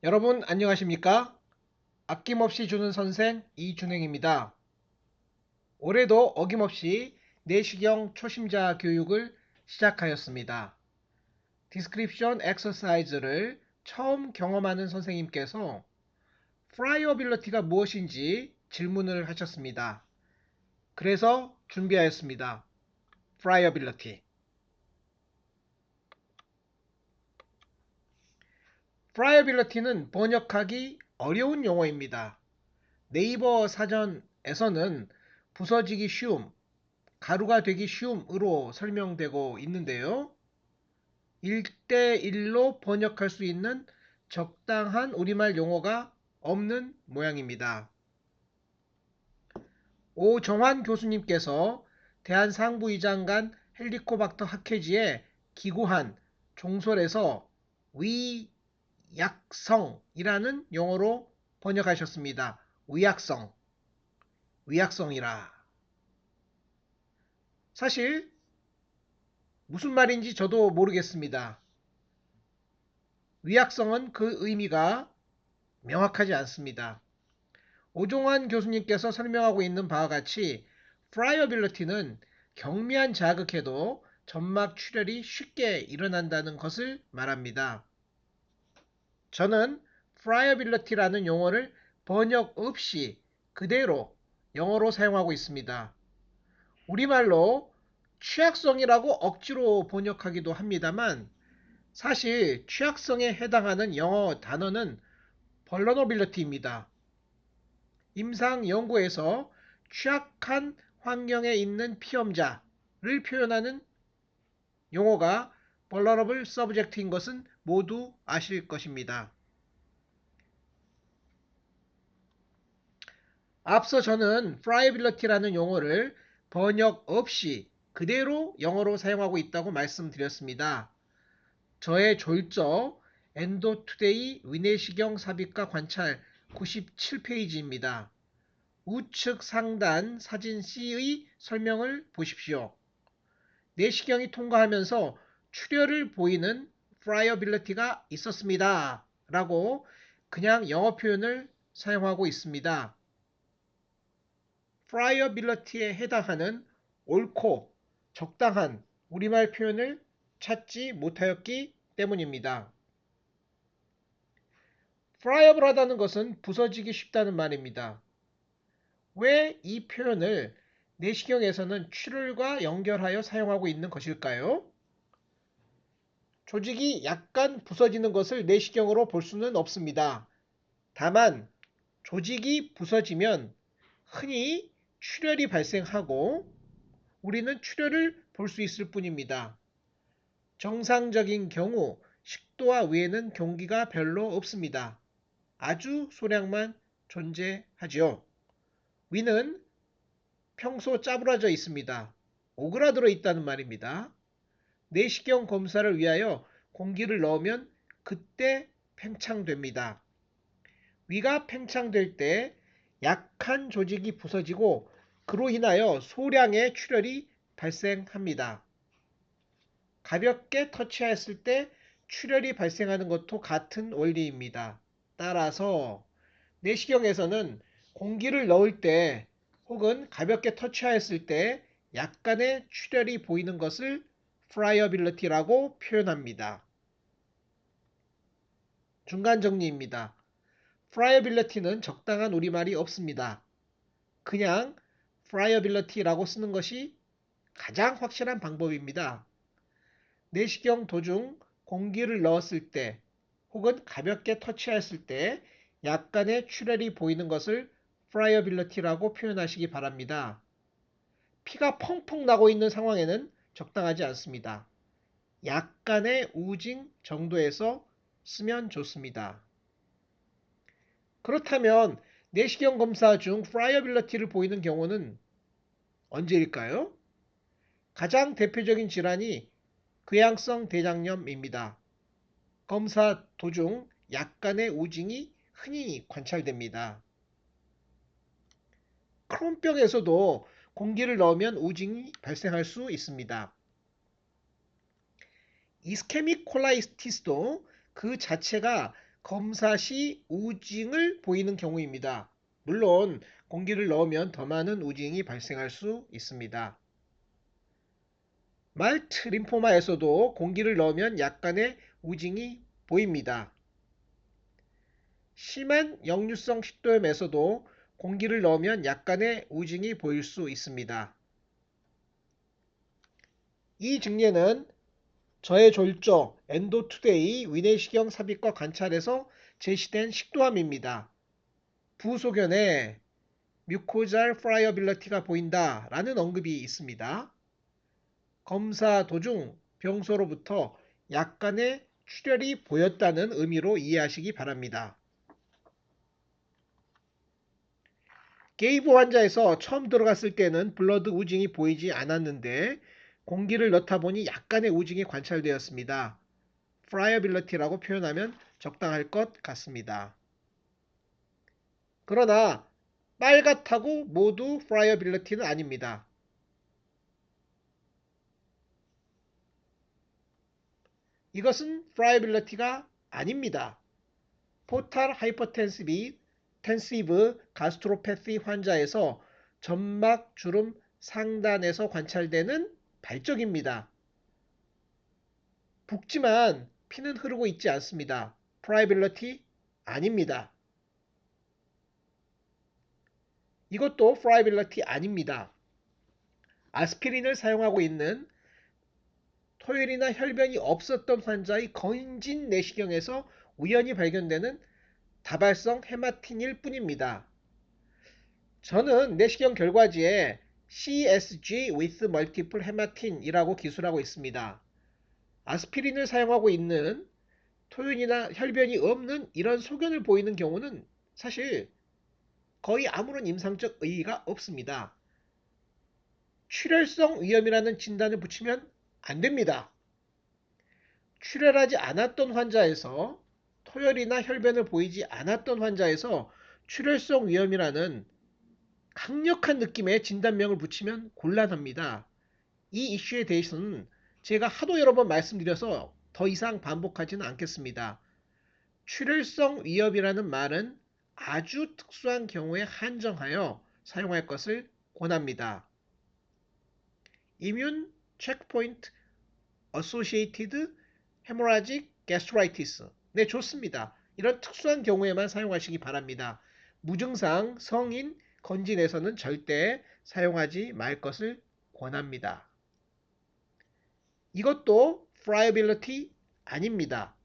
여러분 안녕하십니까? 아낌없이 주는 선생 이준행입니다. 올해도 어김없이 내시경 초심자 교육을 시작하였습니다. 디스크립션 엑서사이즈를 처음 경험하는 선생님께서 프라이어빌리티가 무엇인지 질문을 하셨습니다. 그래서 준비하였습니다. 프라이어빌리티. 프라이어빌리티는 번역하기 어려운 용어입니다. 네이버 사전에서는 부서지기 쉬움, 가루가 되기 쉬움으로 설명되고 있는데요. 1대1로 번역할 수 있는 적당한 우리말 용어가 없는 모양입니다. 오정환 교수님께서 대한상부이장간 헬리코박터 학회지에 기고한 종설에서 위약성이라는 용어로 번역하셨습니다. 위약성, 위약성이라. 사실 무슨 말인지 저도 모르겠습니다. 위약성은 그 의미가 명확하지 않습니다. 오종환 교수님께서 설명하고 있는 바와 같이 프라이어빌리티는 경미한 자극해도 점막 출혈이 쉽게 일어난다는 것을 말합니다. 저는 프라이어빌리티라는 용어를 번역 없이 그대로 영어로 사용하고 있습니다. 우리말로 취약성이라고 억지로 번역하기도 합니다만 사실 취약성에 해당하는 영어 단어는 vulnerability입니다. 임상 연구에서 취약한 환경에 있는 피험자를 표현하는 용어가 vulnerable subject인 것은 모두 아실 것입니다. 앞서 저는 friability라는 용어를 번역 없이 그대로 영어로 사용하고 있다고 말씀드렸습니다. 저의 졸저 엔도투데이 위내시경 삽입과 관찰 97페이지입니다. 우측 상단 사진 C의 설명을 보십시오. 내시경이 통과하면서 출혈을 보이는 프라이어빌리티가 있었습니다. 라고 그냥 영어 표현을 사용하고 있습니다. 프라이어빌리티에 해당하는 옳고 적당한 우리말 표현을 찾지 못하였기 때문입니다. 프라이어블하다는 것은 부서지기 쉽다는 말입니다. 왜 이 표현을 내시경에서는 출혈과 연결하여 사용하고 있는 것일까요? 조직이 약간 부서지는 것을 내시경으로 볼 수는 없습니다. 다만 조직이 부서지면 흔히 출혈이 발생하고 우리는 출혈을 볼 수 있을 뿐입니다. 정상적인 경우 식도와 위에는 경기가 별로 없습니다. 아주 소량만 존재하지요. 위는 평소 짜부러져 있습니다. 오그라들어 있다는 말입니다. 내시경 검사를 위하여 공기를 넣으면 그때 팽창됩니다. 위가 팽창될 때 약한 조직이 부서지고 그로 인하여 소량의 출혈이 발생합니다. 가볍게 터치했을 때 출혈이 발생하는 것도 같은 원리입니다. 따라서 내시경에서는 공기를 넣을 때 혹은 가볍게 터치하였을 때 약간의 출혈이 보이는 것을 friability라고 표현합니다. 중간 정리입니다. friability는 적당한 우리말이 없습니다. 그냥 friability라고 쓰는 것이 가장 확실한 방법입니다. 내시경 도중 공기를 넣었을 때 혹은 가볍게 터치했을 때 약간의 출혈이 보이는 것을 friability라고 표현하시기 바랍니다. 피가 펑펑 나고 있는 상황에는 적당하지 않습니다. 약간의 우징 정도에서 쓰면 좋습니다. 그렇다면 내시경 검사 중 friability를 보이는 경우는 언제일까요? 가장 대표적인 질환이 궤양성 대장염입니다. 검사 도중 약간의 우징이 흔히 관찰됩니다. 크론병에서도 공기를 넣으면 우징이 발생할 수 있습니다. 이스케믹 콜라이티스도 그 자체가 검사 시 우징을 보이는 경우입니다. 물론 공기를 넣으면 더 많은 우징이 발생할 수 있습니다. 말트 림포마에서도 공기를 넣으면 약간의 우징이 보입니다. 심한 역류성 식도염에서도 공기를 넣으면 약간의 우징이 보일 수 있습니다. 이 증례는 저의 졸조 엔도투데이 위내시경 삽입과 관찰에서 제시된 식도암입니다. 부소견에 뮤코잘 프라이어빌러티가 보인다 라는 언급이 있습니다. 검사 도중 병소로부터 약간의 출혈이 보였다는 의미로 이해하시기 바랍니다. 게이브 환자에서 처음 들어갔을 때는 블러드 우징이 보이지 않았는데 공기를 넣다 보니 약간의 우징이 관찰되었습니다. 프라이어빌러티라고 표현하면 적당할 것 같습니다. 그러나 빨갛다고 모두 프라이어빌러티는 아닙니다. 이것은 프라이어빌러티가 아닙니다. 포탈 하이퍼텐시브 가스트로패시 환자에서 점막 주름 상단에서 관찰되는 발적입니다. 붓지만 피는 흐르고 있지 않습니다. 프라이빌러티 아닙니다. 이것도 프라이빌러티 아닙니다. 아스피린을 사용하고 있는 토혈이나 혈변이 없었던 환자의 건진 내시경에서 우연히 발견되는 다발성 헤마틴일 뿐입니다. 저는 내시경 결과지에 CSG with multiple hematin이라고 기술하고 있습니다. 아스피린을 사용하고 있는 토윤이나 혈변이 없는 이런 소견을 보이는 경우는 사실 거의 아무런 임상적 의의가 없습니다. 출혈성 위염이라는 진단을 붙이면 안 됩니다. 출혈하지 않았던 환자에서 토혈이나 혈변을 보이지 않았던 환자에서 출혈성 위염이라는 강력한 느낌의 진단명을 붙이면 곤란합니다. 이 이슈에 대해서는 제가 하도 여러 번 말씀드려서 더 이상 반복하지는 않겠습니다. 출혈성 위협이라는 말은 아주 특수한 경우에 한정하여 사용할 것을 권합니다. Immune Checkpoint Associated Hemorrhagic Gastritis. 네, 좋습니다. 이런 특수한 경우에만 사용하시기 바랍니다. 무증상 성인 건진에서는 절대 사용하지 말 것을 권합니다. 이것도 프라이어빌러티 아닙니다.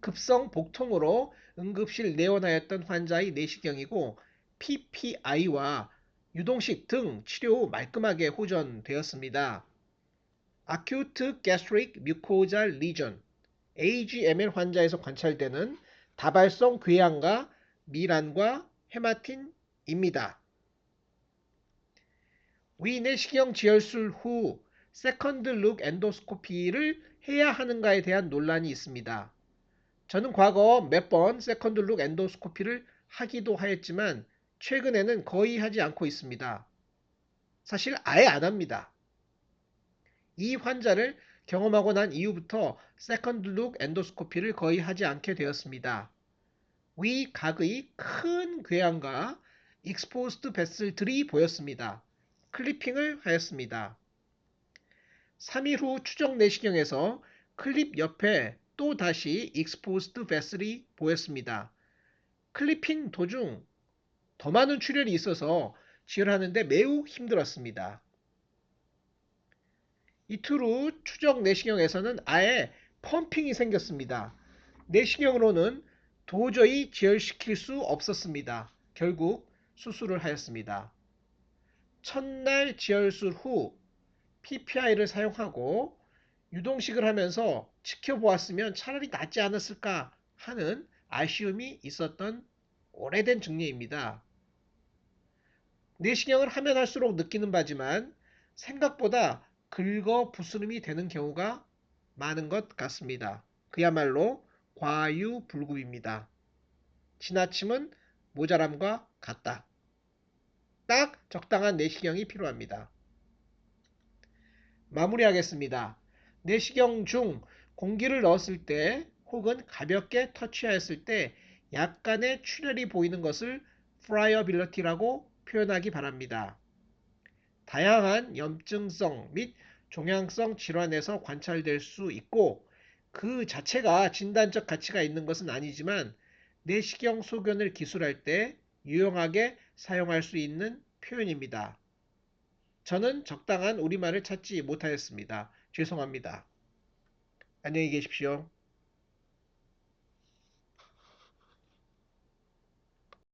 급성 복통으로 응급실 내원하였던 환자의 내시경이고 PPI와 유동식 등 치료 후 말끔하게 호전되었습니다. Acute Gastric Mucosal Lesion AGML 환자에서 관찰되는 다발성 궤양과 미란과 헤마틴입니다. 위내시경 지혈술 후 세컨드 룩 엔도스코피를 해야 하는가에 대한 논란이 있습니다. 저는 과거 몇 번 세컨드 룩 엔도스코피를 하기도 하였지만 최근에는 거의 하지 않고 있습니다. 사실 아예 안 합니다. 이 환자를 경험하고 난 이후부터 세컨드 룩 엔도스코피를 거의 하지 않게 되었습니다. 위 각의 큰 궤양과 익스포스드 베슬들이 보였습니다. 클리핑을 하였습니다. 3일 후 추정 내시경에서 클립 옆에 또 다시 익스포스드 베슬이 보였습니다. 클리핑 도중 더 많은 출혈이 있어서 지혈하는데 매우 힘들었습니다. 이틀 후 추정 내시경에서는 아예 펌핑이 생겼습니다. 내시경으로는 도저히 지혈시킬 수 없었습니다. 결국 수술을 하였습니다. 첫날 지혈술 후 PPI를 사용하고 유동식을 하면서 지켜보았으면 차라리 낫지 않았을까 하는 아쉬움이 있었던 오래된 증례입니다. 내시경을 하면 할수록 느끼는 바지만 생각보다 긁어 부스름이 되는 경우가 많은 것 같습니다. 그야말로 과유불급입니다. 지나침은 모자람과 같다. 딱 적당한 내시경이 필요합니다. 마무리하겠습니다. 내시경 중 공기를 넣었을 때 혹은 가볍게 터치하였을 때 약간의 출혈이 보이는 것을 friability라고 표현하기 바랍니다. 다양한 염증성 및 종양성 질환에서 관찰될 수 있고 그 자체가 진단적 가치가 있는 것은 아니지만 내시경 소견을 기술할 때 유용하게 사용할 수 있는 표현입니다. 저는 적당한 우리말을 찾지 못하였습니다. 죄송합니다. 안녕히 계십시오.